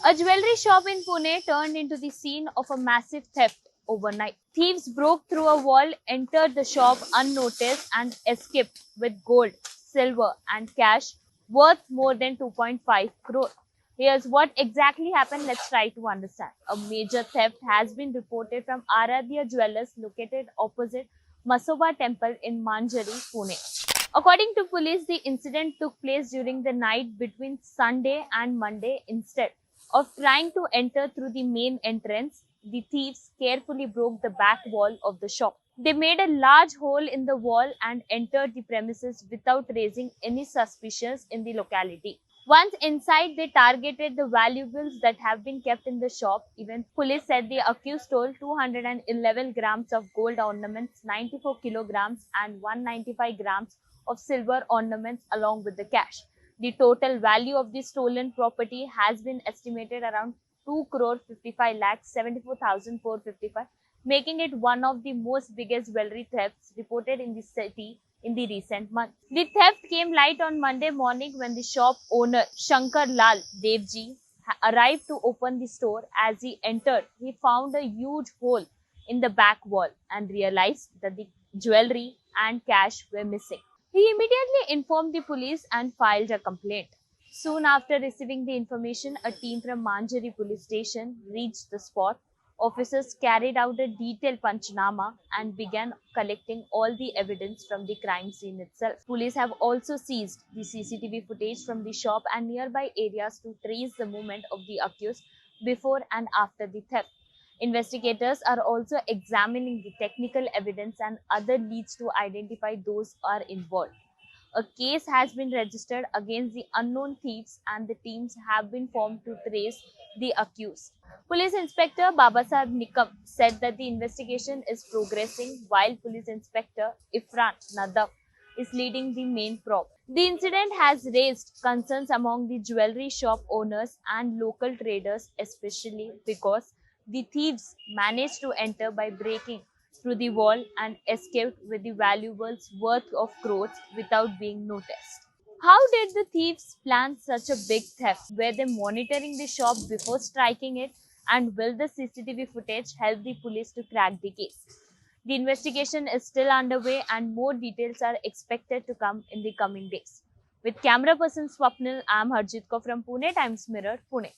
A jewelry shop in Pune turned into the scene of a massive theft overnight. Thieves broke through a wall, entered the shop unnoticed, and escaped with gold, silver, and cash worth more than 2.5 crore. Here's what exactly happened. Let's try to understand. A major theft has been reported from Aradhya Jewellers located opposite Masoba Temple in Manjari, Pune. According to police, the incident took place during the night between Sunday and Monday. Instead of trying to enter through the main entrance, the thieves carefully broke the back wall of the shop. They made a large hole in the wall and entered the premises without raising any suspicions in the locality. Once inside, they targeted the valuables that have been kept in the shop. Even police said the accused stole 211 grams of gold ornaments, 94 kilograms, and 195 grams of silver ornaments along with the cash. The total value of the stolen property has been estimated around 2 crore 55 lakhs 74,455, making it one of the most biggest jewelry thefts reported in the city in the recent months. The theft came light on Monday morning when the shop owner Shankar Lal Devji arrived to open the store. As he entered, he found a huge hole in the back wall and realized that the jewelry and cash were missing. He immediately informed the police and filed a complaint. Soon after receiving the information, a team from Manjari police station reached the spot. Officers carried out a detailed panchanama and began collecting all the evidence from the crime scene itself. Police have also seized the CCTV footage from the shop and nearby areas to trace the movement of the accused before and after the theft. Investigators are also examining the technical evidence and other leads to identify those who are involved. A case has been registered against the unknown thieves and the teams have been formed to trace the accused. Police Inspector Babasaheb Nikam said that the investigation is progressing while Police Inspector Ifran Nadaf is leading the main probe. The incident has raised concerns among the jewelry shop owners and local traders, especially because the thieves managed to enter by breaking through the wall and escaped with the valuables worth of crores without being noticed. How did the thieves plan such a big theft? Were they monitoring the shop before striking it? And will the CCTV footage help the police to crack the case? The investigation is still underway and more details are expected to come in the coming days. With camera person Swapnil, I am Harjit Kaur from Pune Times Mirror, Pune.